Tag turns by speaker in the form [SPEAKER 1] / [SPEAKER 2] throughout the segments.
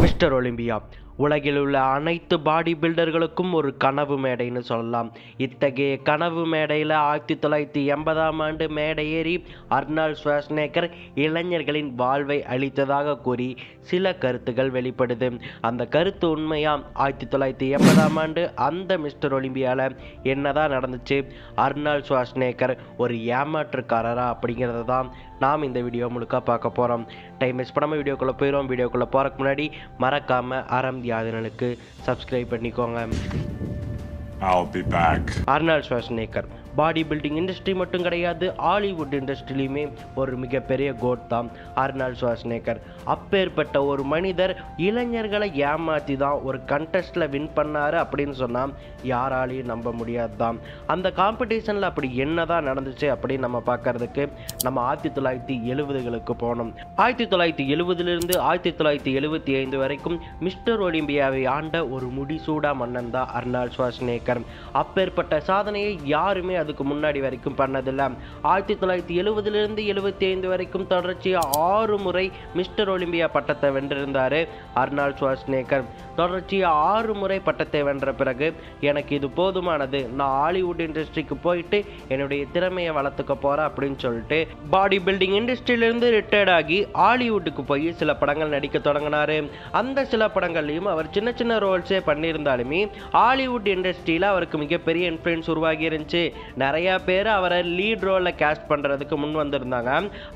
[SPEAKER 1] Mister Olympia உலகில் உள்ள அனைத்து பாடி பில்டர்களுக்கும் ஒரு கனவு மேடைன்னு சொல்லலாம். இத்தகைய கனவு மேடையில் 1980ஆம் ஆண்டு மேடை ஏறி அர்னால்ட் ஷ்வார்ஸ்நேகர் இளைஞர்களின் வாழ்வை அளித்ததாக கூறி சில கருத்துக்கள் வெளிப்படுது. அந்த கருத்து உண்மையா? 1980ஆம் ஆண்டு அந்த மிஸ்டர் ஒலிம்பியாவில் என்னதான் நடந்துச்சு? அர்னால்ட் ஷ்வார்ஸ்நேகர் ஒரு ஏமாற்றுக்காரரா அப்படிங்கிறத தான் நாம் இந்த வீடியோ முழுக்க பார்க்க போகிறோம். டைம் வேஸ்ட் பண்ணாமல் வீடியோக்குள்ளே போயிடும். வீடியோக்குள்ளே போகிறதுக்கு முன்னாடி மறக்காமல் ஆரம் யாதனலுக்கு சப்ஸ்கிரைப் பண்ணிக்கோங்க.
[SPEAKER 2] I'll be back.
[SPEAKER 1] Arnold Schwarzenegger body building industry மட்டும் கிடையாது, ஹாலிவுட் இண்டஸ்ட்ரியிலுமே ஒரு மிகப்பெரிய கோட் தான் அர்னால்ட் ஷ்வார்ஸ்நேகர். அப்பேற்பட்ட ஒரு மனிதர் இளைஞர்களை ஏமாற்றி தான் ஒரு கண்டெஸ்ட்டில் வின் பண்ணார் அப்படின்னு சொன்னால் யாராலையும் நம்ப முடியாது தான். அந்த காம்படிஷனில் அப்படி என்ன தான் நடந்துச்சு அப்படின்னு நம்ம பார்க்கறதுக்கு நம்ம 1970களுக்கு போனோம். 1970லிருந்து 1975 வரைக்கும் மிஸ்டர் ஒலிம்பியாவை ஆண்ட ஒரு முடிசூடா மன்னன் தான் அர்னால்ட் ஷ்வார்ஸ்நேகர். அப்பேற்பட்ட சாதனையை யாருமே அதுக்கு முன்னாடி வரைக்கும் பண்ணதில்லை. 1970லிருந்து 75 வரைக்கும் தொடர்ச்சியாக 6 முறை மிஸ்டர் ஒலிம்பியா பட்டத்தை வென்றிருந்தார் அர்னால்ட் ஷ்வார்ஸ்நேகர். தொடர்ச்சியாக 6 முறை பட்டத்தை வென்ற பிறகு எனக்கு இது போதுமானது, நான் ஹாலிவுட் இண்டஸ்ட்ரிக்கு போயிட்டு என்னுடைய திறமையை வளர்த்துக்க போகிறேன் அப்படின்னு சொல்லிட்டு பாடி பில்டிங் இண்டஸ்ட்ரியிலிருந்து ரிட்டையர்ட் ஆகி ஹாலிவுட்டுக்கு போய் சில படங்கள் நடிக்க தொடங்கினார். அந்த சில படங்கள்லையும் அவர் சின்ன சின்ன ரோல்ஸே பண்ணியிருந்தாலுமே ஹாலிவுட் இண்டஸ்ட்ரியில் அவருக்கு மிகப்பெரிய இன்ஃப்ளூயன்ஸ் உருவாகி இருந்துச்சு. நிறைய பேர் அவரை லீட் ரோலில் கேஸ்ட் பண்ணுறதுக்கு முன் வந்திருந்தாங்க.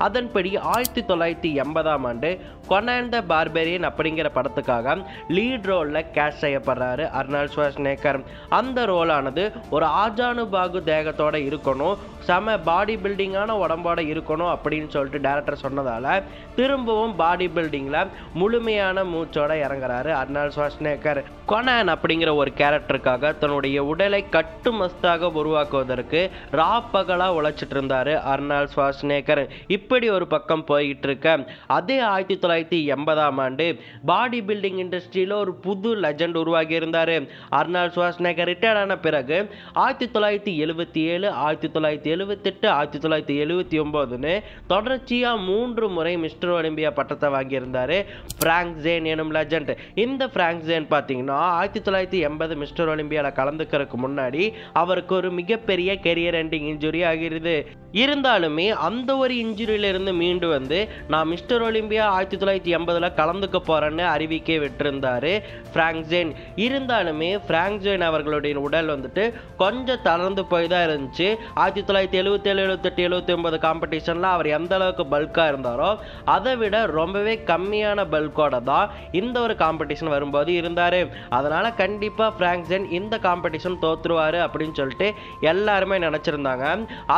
[SPEAKER 1] அதன்படி 1980ஆம் ஆண்டு கொனான் த பார்பேரியன் அப்படிங்கிற படத்துக்காக லீட் ரோலில் கேஸ்ட் செய்யப்படுறாரு அர்னால்ட் ஷ்வார்ஸ்நேகர். அந்த ரோலானது ஒரு ஆஜானுபாகு தேகத்தோட இருக்கணும், செம பாடி பில்டிங்கான உடம்போட இருக்கணும் அப்படின்னு சொல்லிட்டு டைரக்டர் சொன்னதால் திரும்பவும் பாடி பில்டிங்கில் முழுமையான மூச்சோட இறங்குறாரு அர்னால்ட் ஷ்வார்ஸ்நேகர். கொனான் அப்படிங்கிற ஒரு கேரக்டருக்காக தன்னுடைய உடலை கட்டுமஸ்தாக உருவாக்குவதற்கு ராப்பகலாக உழைச்சிட்டு இருந்தார் அர்னால்ட் ஷ்வார்ஸ்நேகர். இப்படி ஒரு பக்கம் போயிட்டு இருக்க அதே 1980ஆம் ஆண்டு பாடி பில்டிங் இண்டஸ்ட்ரியில் ஒரு புது லெஜண்ட் உருவாகி இருந்தார். அர்னால்ட் ஷ்வார்ஸ்நேகர் ரிட்டையர்ட் ஆன பிறகு 1977, 1978, 1979ன்னு தொடர்ச்சியாக 3 முறை மிஸ்டர் ஒலிம்பியா பட்டத்தை வாங்கியிருந்தார் ஃப்ராங்க் ஜேன் எனும் லெஜண்ட். இந்த ஃப்ராங்க் ஜேன் பார்த்தீங்கன்னா 1980 மிஸ்டர் ஒலிம்பியாவில் கலந்துக்கிறதுக்கு முன்னாடி அவருக்கு ஒரு மிகப்பெரிய கெரியர் எண்டிங் இன்ஜுரி ஆகிறது. இருந்தாலுமே அந்த ஒரு இன்ஜுரியிலிருந்து மீண்டு வந்து நான் மிஸ்டர் ஒலிம்பியா 1980 கலந்துக்க போறேன்னு அறிவிக்கை விட்டிருந்தாரு ஃப்ராங்க் ஜேன். இருந்தாலுமே ஃப்ராங்க் ஜேன் அவர்களுடைய உடல் வந்துட்டு கொஞ்சம் தளர்ந்து போய் தான் இருந்துச்சு. 1977, 78, 79 காம்படிஷன்ல அவர் எந்த அளவுக்கு பல்கா இருந்தாரோ அதை விட ரொம்பவே கம்மியான பல்கோட தான் இந்த ஒரு காம்படிஷன் வரும்போது இருந்தாரு. அதனால கண்டிப்பா ஃப்ராங்க் ஜேன் இந்த காம்படிஷன் தோத்துருவாரு அப்படின்னு சொல்லிட்டு எல்லாருமே நினைச்சிருந்தாங்க.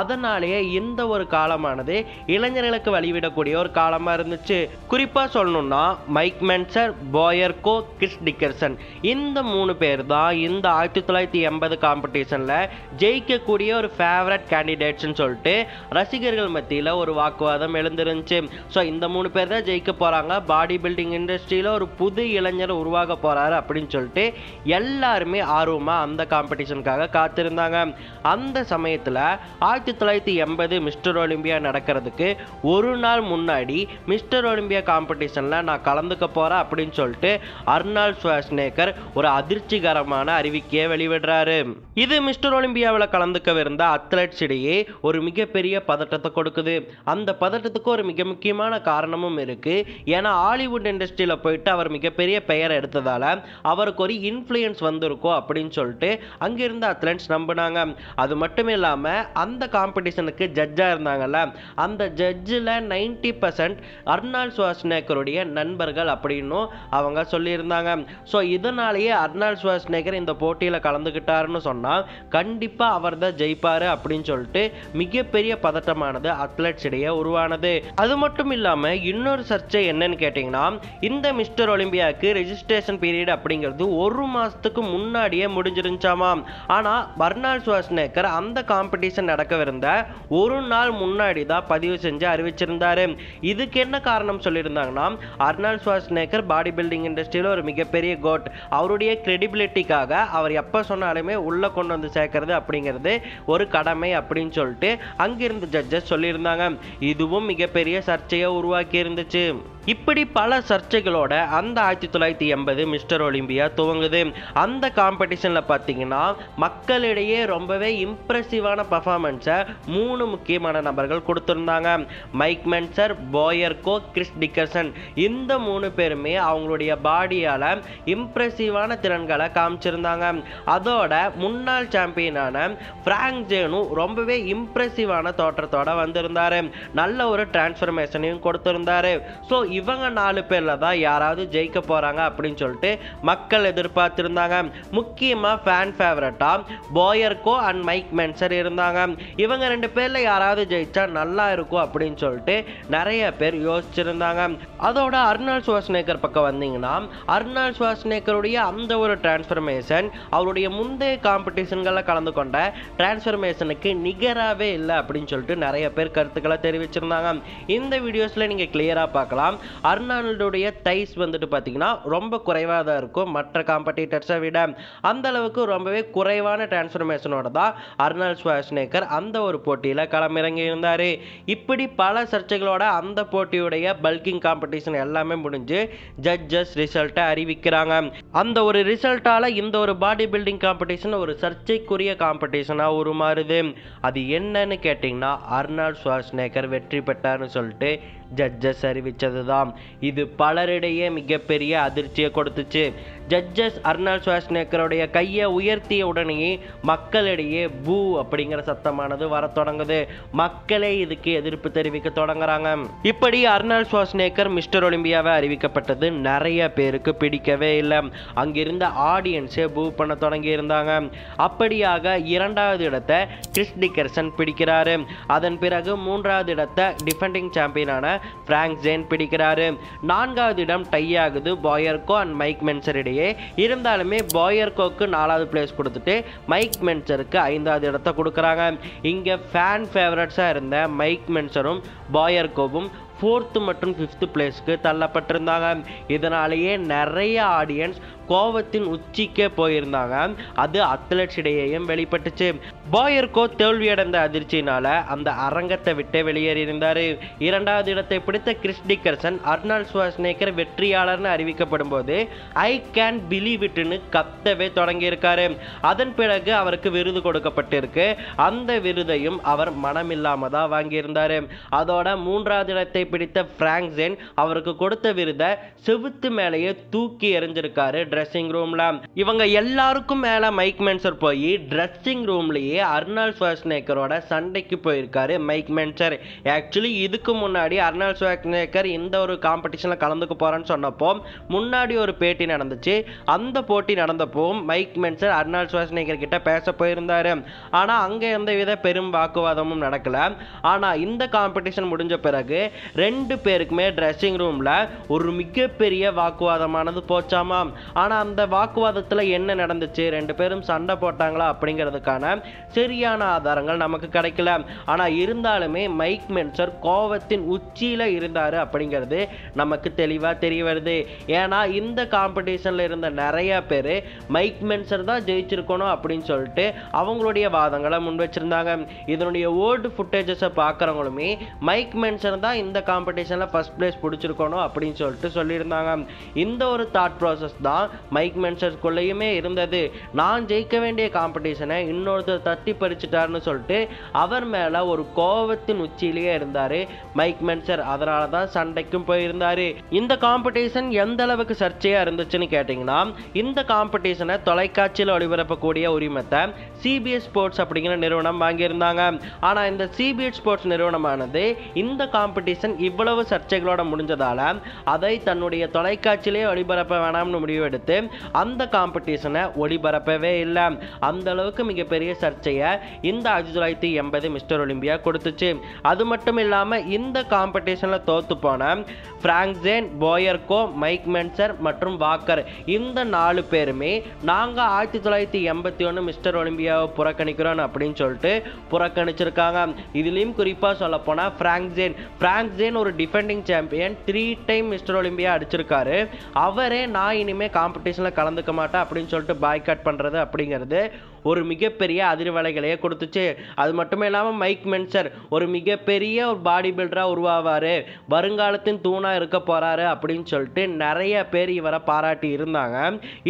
[SPEAKER 1] அதனாலேயே இந்த ஒரு காலமானது இளைஞர்களுக்கு வழிவிடக்கூடிய ஒரு காலமா இருந்துச்சு. குறிப்பா சொல்லணும்னா மைக் மென்சர், போயர்கோ, கிறிஸ் டிக்கர்சன் இந்த 3 பேர் தான் இந்த 1980 காம்படிஷன்ல ஜெயிக்கக்கூடிய ஒரு ஃபேவரட் கேண்டிடேட்ஸ்னு சொல்லிட்டு ரசிகர்கள் மத்தியில் ஒரு வாக்குவாதம் எழுந்திருந்துச்சு. ஸோ இந்த 3 பேர் தான் ஜெயிக்க போறாங்க, பாடி பில்டிங் இண்டஸ்ட்ரியில் ஒரு புது இளைஞர் உருவாக போறாரு அப்படின்னு சொல்லிட்டு எல்லாருமே ஆர்வமா அந்த காம்படிஷனுக்காக காத்திருந்தாங்க. அந்த சமயத்தில் 1980 மிஸ்டர் ஒலிம்பியா நடக்கிறதுக்கு ஒரு நாள் முன்னாடி மிஸ்டர் ஒலிம்பியா காம்படிஷனில் நான் கலந்துக்க போகிறேன் அப்படின்னு சொல்லிட்டு அர்னால்ட் ஷ்வார்ஸ்நேகர் ஒரு அதிர்ச்சிகரமான அறிவிக்கையை வெளிவிடுறாரு. இது மிஸ்டர் ஒலிம்பியாவில் கலந்துக்கவிருந்த அத்லெட்ஸ் இடையே ஒரு மிகப்பெரிய பதட்டத்தை கொடுக்குது. அந்த பதட்டத்துக்கு ஒரு மிக முக்கியமான காரணமும் இருக்கு. ஏன்னா ஹாலிவுட் இண்டஸ்ட்ரியில் போயிட்டு அவர் மிகப்பெரிய பெயர் எடுத்ததால அவருக்கு ஒரு இன்ஃப்ளூயன்ஸ் வந்திருக்கும் அப்படின்னு சொல்லிட்டு அங்கிருந்த அத்லெட்ஸ் நம்பினாங்க. அது மட்டும் இல்லாமல் அந்த காம்படிஷனுக்கு ஜட்ஜாக இருந்தாங்கல்ல, அந்த ஜட்ஜில் 90% அர்னால்ட் ஷ்வார்ஸ்நேகருடைய நண்பர்கள் அப்படின்னும் அவங்க சொல்லியிருந்தாங்க. ஸோ இதனாலேயே அர்னால்ட் ஷ்வார்ஸ்நேகர் இந்த போட்டியில் கலந்துக்கிட்டாருன்னு சொன்னால் கண்டிப்பாக அவர் தான் ஜெயிப்பார் அப்படின்னு சொல்லிட்டு மிகப்பெரிய பதட்டமானது அத்லெட்ஸ் இடையே உருவானது. அது மட்டும் இல்லாமல் இன்னொரு சர்ச்சை என்னன்னு கேட்டிங்கன்னா, இந்த மிஸ்டர் ஒலிம்பியாவுக்கு ரெஜிஸ்ட்ரேஷன் பீரியட் அப்படிங்கிறது 1 மாதத்துக்கு முன்னாடியே முடிஞ்சிருந்துச்சாமா. ஆனால் அர்னால்ட் ஷ்வார்ஸ்நேகர் அந்த காம்படிஷன் நடக்கவிருந்த ஒரு நாள் முன்னாடி தான் பதிவு செஞ்சு அறிவிச்சிருந்தாரு. இதுக்கு என்ன காரணம் சொல்லியிருந்தாங்கன்னா, அர்னால்ட் ஷ்வார்ஸ்நேகர் பாடி பில்டிங் இண்டஸ்ட்ரியில் ஒரு மிகப்பெரிய கோட். அவருடைய கிரெடிபிலிட்டிக்காக அவர் எப்போ சொன்னாலுமே உள்ள கொண்டு வந்து சேர்க்கறது அப்படிங்கிறது ஒரு கடமை அப்படின்னு சொல்லிட்டு அங்கிருந்து ஜட்ஜஸ் சொல்லியிருந்தாங்க. இதுவும் மிகப்பெரிய சர்ச்சையை உருவாக்கி இருந்துச்சு. இப்படி பல சர்ச்சைகளோட அந்த 1980 மிஸ்டர் ஒலிம்பியா துவங்குது. அந்த காம்படிஷனில் பார்த்தீங்கன்னா மக்களிடையே ரொம்பவே இம்ப்ரெசிவான பர்ஃபார்மன்ஸை 3 முக்கியமான நபர்கள் கொடுத்துருந்தாங்க. Mic மென்சர், போயர்கோ, Chris Dickerson. இந்த 3 பேருமே அவங்களுடைய பாடியால் இம்ப்ரெசிவான திறன்களை காமிச்சிருந்தாங்க. அதோட முன்னாள் சாம்பியனான பிராங்க் ஜேனும் ரொம்பவே இம்ப்ரெசிவான தோற்றத்தோட வந்திருந்தாரு. நல்ல ஒரு டிரான்ஸ்ஃபர்மேஷனையும் கொடுத்திருந்தாரு. ஸோ இவங்க 4 பேர்ல தான் யாராவது ஜெயிக்க போறாங்க அப்படின்னு சொல்லிட்டு மக்கள் எதிர்பார்த்திருந்தாங்க. முக்கியமா ஃபேன் ஃபேவரட்டா போயர்கோ அண்ட் மைக் மென்சர் இருந்தாங்க. இவங்க 2 பேர்ல யாராவது ஜெயிச்சா நல்லா இருக்கும் அப்படின்னு சொல்லிட்டு நிறைய பேர் யோசிச்சிருந்தாங்க. அதோட அர்னால்ட் ஷ்வார்ஸ்நேகர் பக்கம் வந்தீங்கன்னா, அர்னால்ட் ஷ்வார்ஸ்நேகருடைய அந்த ஒரு டிரான்ஸ்ஃபர்மேஷன் அவருடைய முந்தைய காம்படிஷன்களில் கலந்து கொண்ட டிரான்ஸ்ஃபர்மேஷனுக்கு நிகராகவே இல்லை அப்படின்னு சொல்லிட்டு நிறைய பேர் கருத்துக்களை தெரிவிச்சிருந்தாங்க. இந்த வீடியோஸில் நீங்கள் கிளியராக பார்க்கலாம். அர்னால்டுடைய தைஸ் வந்துட்டு பார்த்தீங்கன்னா ரொம்ப குறைவாக தான் இருக்கும் மற்ற காம்படிட்டர்ஸை விட. அந்த அளவுக்கு ரொம்பவே குறைவான டிரான்ஸ்ஃபர்மேஷனோட தான் அர்னால்ட் ஷ்வார்ஸ்நேகர் அந்த ஒரு போட்டியில் களமிறங்கி இருந்தார். இப்படி பல சர்ச்சைகளோட அந்த போட்டியுடைய பல்கிங் காம்படிஷன் எல்லாமே முடிஞ்சு ஜட்ஜஸ் ரிசல்ட்டை அறிவிக்கிறாங்க. அந்த ஒரு ரிசல்ட்டால் இந்த ஒரு பாடி பில்டிங் காம்படிஷன் ஒரு சர்ச்சைக்குரிய காம்படிஷனாக உருமாறுது. அது என்னன்னு கேட்டிங்கன்னா, அர்னால்ட் ஷ்வார்ஸ்நேகர் வெற்றி பெற்றார்னு சொல்லிட்டு ஜட்ஜஸ் அறிவித்தது தான். இது பலரிடையே மிகப்பெரிய அதிர்ச்சியை கொடுத்துச்சு. ஜட்ஜஸ் அர்னால்ட் ஷ்வார்ஸ்நேகருடைய கையை உயர்த்திய உடனேயே மக்களிடையே பூ அப்படிங்கிற சத்தமானது வர தொடங்குது. மக்களே இதுக்கு எதிர்ப்பு தெரிவிக்க தொடங்குறாங்க. இப்படி அர்னால்ட் ஷ்வார்ஸ்நேகர் மிஸ்டர் ஒலிம்பியாவை அறிவிக்கப்பட்டது நிறைய பேருக்கு பிடிக்கவே இல்லை. அங்கிருந்த ஆடியன்ஸே பூ பண்ண தொடங்கி இருந்தாங்க. அப்படியாக 2வது இடத்தை கிறிஸ் டிக்கர்சன் பிடிக்கிறாரு. அதன் பிறகு 3வது இடத்தை டிஃபெண்டிங் சாம்பியனான பிராங்க் ஜேன் பிடிக்கிறாரு. 4வது இடம் டை ஆகுது போயர்கோ அண்ட் மைக் மென்சர் இடையே. இருந்தாலுமே போயர்கோக்கு 4வது பிளேஸ் கொடுத்துட்டு மைக் மென்சருக்கு 5வது இடத்தை கொடுக்குறாங்க. இங்கே ஃபேன் ஃபேவரட்ஸாக இருந்த மைக் மென்சரும் போயர்கோவும் 4th மற்றும் 5th பிளேஸ்க்கு தள்ளப்பட்டிருந்தாங்க. இதனாலேயே நிறைய ஆடியன்ஸ் கோவத்தின் உச்சிக்கே போயிருந்தாங்க. அது அத்லெட்ஸ் இடையேயும் வெளிப்பட்டுச்சு. போயர்கோ தோல்வியடைந்த அதிர்ச்சியினால அந்த அரங்கத்தை விட்டு வெளியேறியிருந்தார். 2வது இடத்தை பிடித்த கிறிஸ் டிக்கர்சன் அர்னால்ட் ஷ்வார்ஸ்நேகர் வெற்றியாளர்னு அறிவிக்கப்படும் போது ஐ கேன் பிலீவ் இட்னு கத்தவே தொடங்கியிருக்காரு. அதன் பிறகு அவருக்கு விருது கொடுக்கப்பட்டிருக்கு. அந்த விருதையும் அவர் மனமில்லாம தான் வாங்கியிருந்தார். அதோட 3வது இடத்தை பிடித்த பிராங்க் ஜேன் அவருக்கு கொடுத்த விருதை செவுத்து மேலேயே தூக்கி எறிஞ்சிருக்காரு ட்ரெஸ்ஸிங் ரூம்ல. இவங்க எல்லாருக்கும் மேல மைக் மென்சர் போய் ட்ரெஸ்ஸிங் ரூம்லயே அர்னால்ட் ஷ்வார்ஸ்நேகரோட சண்டைக்கு போயிருக்காரு மைக் மென்சர். ஆக்சுவலி இதுக்கு முன்னாடி அர்னால்ட் ஷ்வார்ஸ்நேகர் இந்த ஒரு காம்படிஷன்ல கலந்துக்க போறேன்னு சொன்னப்போ முன்னாடி ஒரு பேட்டி நடந்துச்சு. அந்த போட்டி நடந்தப்போ மைக் மென்சர் அர்னால்ட் ஷ்வார்ஸ்நேகர் கிட்ட பேச போயிருந்தாரு. ஆனா அங்க எந்த வித பெரும் வாக்குவாதமும் நடக்கல. ஆனா இந்த காம்படிஷன் முடிஞ்ச பிறகு 2 பேருக்குமே ட்ரெஸ்ஸிங் ரூம்ல ஒரு மிகப்பெரிய வாக்குவாதமானது போச்சாமா. ஆனா அந்த வாக்குவாதத்துல என்ன நடந்துச்சு, 2 பேரும் சண்டை போட்டாங்களா அப்படிங்கிறதுக்கான சரியான ஆதாரங்கள் நமக்கு கிடைக்கல. ஆனா இருந்தாலுமே மைக் மென்சர் கோவத்தின் உச்சியில இருந்தாரு அப்படிங்கிறது நமக்கு தெளிவா தெரிய வருது. ஏன்னா இந்த காம்படிஷன்ல இருந்த நிறைய பேர் மைக் மென்சர் தான் ஜெயிச்சிருக்கணும் அப்படின்னு சொல்லிட்டு அவங்களுடைய வாதங்களை முன் வச்சிருந்தாங்க. இதனுடைய ஓல்டு ஃபுட்டேஜஸை பார்க்குறவங்களுமே மைக் மென்சர் தான் இந்த காம்படிஷனில் ஃபர்ஸ்ட் பிளேஸ் பிடிச்சிருக்கணும் அப்படின்னு சொல்லிட்டு சொல்லியிருந்தாங்க. இந்த ஒரு தாட் ப்ராசஸ் தான் மைக் மென்சருக்குள்ளேயுமே இருந்தது. நான் ஜெயிக்க வேண்டிய காம்படிஷனை இன்னொருத்தர் தட்டி பறிச்சிட்டாருன்னு சொல்லிட்டு அவர் மேலே ஒரு கோவத்தின் உச்சியிலேயே இருந்தார் மைக் மென்சர். அதனால தான் சண்டைக்கும் போயிருந்தார். இந்த காம்படிஷன் எந்த அளவுக்கு சர்ச்சையாக இருந்துச்சுன்னு கேட்டிங்கன்னா, இந்த காம்படிஷனை தொலைக்காட்சியில் ஒளிபரப்பக்கூடிய உரிமத்தை சிபிஎஸ் ஸ்போர்ட்ஸ் அப்படிங்கிற நிறுவனம் வாங்கியிருந்தாங்க. ஆனால் இந்த சிபிஎஸ் ஸ்போர்ட்ஸ் நிறுவனமானது இந்த காம்படிஷன் இவ்வளவு சர்ச்சைகளோட முடிஞ்சதால அதை தன்னுடைய தொலைக்காட்சியிலே ஒளிபரப்ப வேணாம்னு முடிவெடுத்து அடுத்து அந்த காம்படிஷனை ஒளிபரப்பவே இல்லை. அந்த அளவுக்கு மிகப்பெரிய சர்ச்சையை இந்த 1980 மிஸ்டர் ஒலிம்பியா கொடுத்துச்சு. அது மட்டும் இல்லாமல் இந்த காம்படிஷனில் தோத்து போன பிராங்க் ஜேன், போயர்கோ, மைக் மென்சர் மற்றும் வாக்கர் இந்த 4 பேருமே நாங்கள் 1981 மிஸ்டர் ஒலிம்பியாவை புறக்கணிக்கிறோம் அப்படின்னு சொல்லிட்டு புறக்கணிச்சிருக்காங்க. இதுலேயும் குறிப்பாக சொல்ல போனால் பிராங்க் ஜேன் ஒரு defending champion, 3 time mister Olympia அடிச்சிருக்காரு. அவரே நான் இனிமேல் காம்படிஷனில் கலந்துக்க மாட்டேன் அப்படின்னு சொல்லிட்டு பாய்காட் பண்ணுறது அப்படிங்கிறது ஒரு மிகப்பெரிய அதிர்வலைகளையே கொடுத்துச்சு. அது மட்டும் இல்லாமல் மைக் மென்சர் ஒரு மிகப்பெரிய ஒரு பாடி பில்டராக உருவாவார், வருங்காலத்தின் தூணாக இருக்க போகிறாரு அப்படின்னு சொல்லிட்டு நிறைய பேர் இவரை பாராட்டி இருந்தாங்க.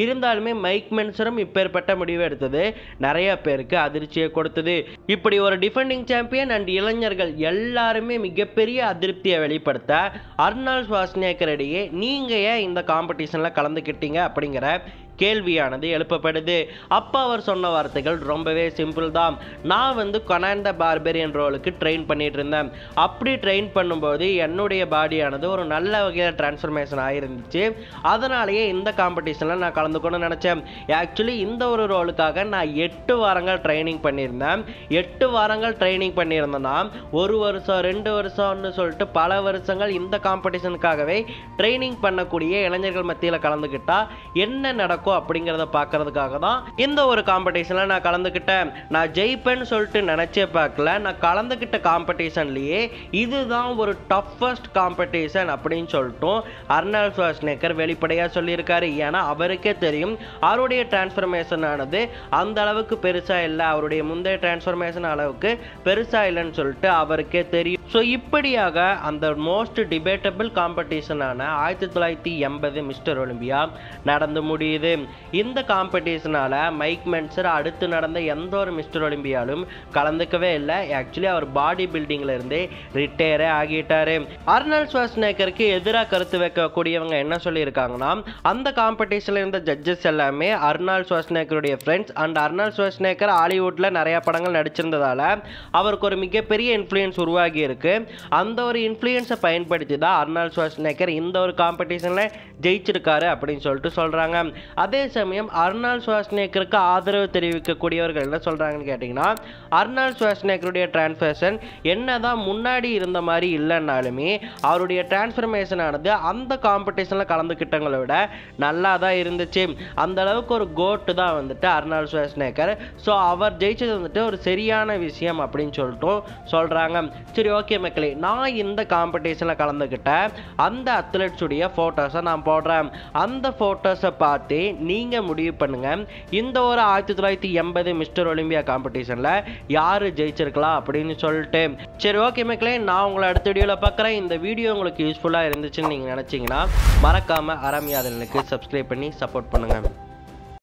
[SPEAKER 1] இருந்தாலுமே மைக் மென்சரும் இப்பேற்பட்ட முடிவு எடுத்தது நிறைய பேருக்கு அதிர்ச்சியை கொடுத்தது. இப்படி ஒரு டிஃபெண்டிங் சாம்பியன் அண்ட் இளைஞர்கள் எல்லாருமே மிகப்பெரிய அதிருப்தியை வெளிப்படுத்த அர்னால்ட் ஷ்வார்ஸ்நேகர் இடையே நீங்கள் ஏன் இந்த காம்படிஷனில் கலந்துக்கிட்டீங்க அப்படிங்கிற கேள்வியானது எழுப்பப்படுது. அப்போ அவர் சொன்ன வார்த்தைகள் ரொம்பவே சிம்பிள் தான். நான் கொனான் த பார்பரியன் ரோலுக்கு ட்ரெயின் பண்ணிட்டு இருந்தேன். அப்படி ட்ரெயின் பண்ணும்போது என்னுடைய பாடியானது ஒரு நல்ல வகையில் டிரான்ஸ்ஃபர்மேஷன் ஆகிருந்துச்சு. அதனாலேயே இந்த காம்படிஷனில் நான் கலந்துக்கணும்னு நினச்சேன். ஆக்சுவலி இந்த ஒரு ரோலுக்காக நான் 8 வாரங்கள் ட்ரைனிங் பண்ணியிருந்தேன். 8 வாரங்கள் ட்ரைனிங் பண்ணியிருந்தேன்னா 1 வருஷம் 2 வருஷம்னு சொல்லிட்டு பல வருஷங்கள் இந்த காம்படிஷனுக்காகவே ட்ரைனிங் பண்ணக்கூடிய இளைஞர்கள் மத்தியில் கலந்துக்கிட்டா என்ன நடக்கும் அப்படிங்கிறத பார்க்கறதுக்காக தான் இந்த ஒரு காம்படிஷன்ல நான் கலந்துக்கிட்டேன். நான் ஜெயிப்பேன்னு சொல்லிட்டு நினைச்சே பார்க்கல. நான் கலந்துக்கிட்ட காம்படிஷன்லயே இதுதான் ஒரு டஃபஸ்ட் காம்படிஷன் அப்படின்னு சொல்லிட்டும் அர்னால்ட் ஷ்வார்ஸ்நேகர் வெளிப்படையாக சொல்லியிருக்காரு. ஏன்னா அவருக்கே தெரியும் அவருடைய டிரான்ஸ்ஃபர்மேஷன் ஆனது அந்த அளவுக்கு பெருசா இல்லை, அவருடைய முந்தைய டிரான்ஸ்ஃபர்மேஷன் அளவுக்கு பெருசா இல்லைன்னு சொல்லிட்டு அவருக்கே தெரியும். ஸோ இப்படியாக அந்த மோஸ்ட் டிபேட்டபிள் காம்படிஷனான 1980 மிஸ்டர் ஒலிம்பியா நடந்து முடியுது. இந்த காம்படிஷனால மைக் மென்சர் அடுத்து நடந்த எந்த ஒரு மிஸ்டர் ஒலிம்பியாலும் கலந்துக்கவே இல்லை. ஆக்சுவலி அவர் பாடி பில்டிங்ல இருந்தே ரிட்டையரே ஆகிட்டாரு. அர்னால்ட் ஷ்வார்ஸ்நேகருக்கு எதிராக கருத்து வைக்கக்கூடியவங்க என்ன சொல்லியிருக்காங்கன்னா, அந்த காம்படிஷன்ல இருந்த ஜட்ஜஸ் எல்லாமே அர்னால்ட் ஷ்வார்ஸ்நேகருடைய ஃப்ரெண்ட்ஸ் அண்ட் அர்னால்ட் ஷ்வார்ஸ்நேகர் ஹாலிவுட்ல நிறைய படங்கள் நடிச்சிருந்ததால அவருக்கு ஒரு மிகப்பெரிய இன்ஃப்ளூயன்ஸ் உருவாகி இருக்கு. அந்த ஒரு இன்ஃப்ளூயன்ஸை பயன்படுத்தி தான் அர்னால்ட் ஷ்வார்ஸ்நேகர் இந்த ஒரு காம்படிஷன்ல ஜெயிச்சிருக்காரு அப்படின்னு சொல்லிட்டு சொல்றாங்க. அதே சமயம் அர்னால்ட் ஷ்வார்ஸ்நேகருக்கு ஆதரவு தெரிவிக்கக்கூடியவர்கள் என்ன சொல்றாங்கன்னு கேட்டிங்கன்னா, அர்னால்ட் ஷ்வார்ஸ்நேகருடைய டிரான்ஸ்ஃபர்மேஷன் என்னதான் முன்னாடி இருந்த மாதிரி இல்லைன்னாலுமே அவருடைய டிரான்ஸ்ஃபர்மேஷன் ஆனது அந்த காம்படிஷனில் கலந்துக்கிட்டவங்களை விட நல்லா தான் இருந்துச்சு. அந்த அளவுக்கு ஒரு கோட்டு தான் அர்னால்ட் ஷ்வார்ஸ்நேகர். ஸோ அவர் ஜெயிச்சது ஒரு சரியான விஷயம் அப்படின்னு சொல்லிட்டு சொல்றாங்க. சரி, ஓகே மக்களே, நான் இந்த காம்படிஷனில் கலந்துக்கிட்ட அந்த அத்லெட்ஸுடைய ஃபோட்டோஸை நான் போடுறேன். அந்த ஃபோட்டோஸை பார்த்து நீங்கள் முடிவு பண்ணுங்க இந்த ஒரு 1980 மிஸ்டர் ஒலிம்பியா காம்படிஷனில் யார் ஜெயிச்சிருக்கலாம் அப்படின்னு சொல்லிட்டு. சரி, ஓகே மக்களே, நான் உங்களை அடுத்த வீடியோவில் பார்க்குறேன். இந்த வீடியோ உங்களுக்கு யூஸ்ஃபுல்லாக இருந்துச்சுன்னு நீங்கள் நினச்சிங்கன்னா மறக்காமல் அரமியாதலுக்கு சப்ஸ்கிரைப் பண்ணி சப்போர்ட் பண்ணுங்கள்.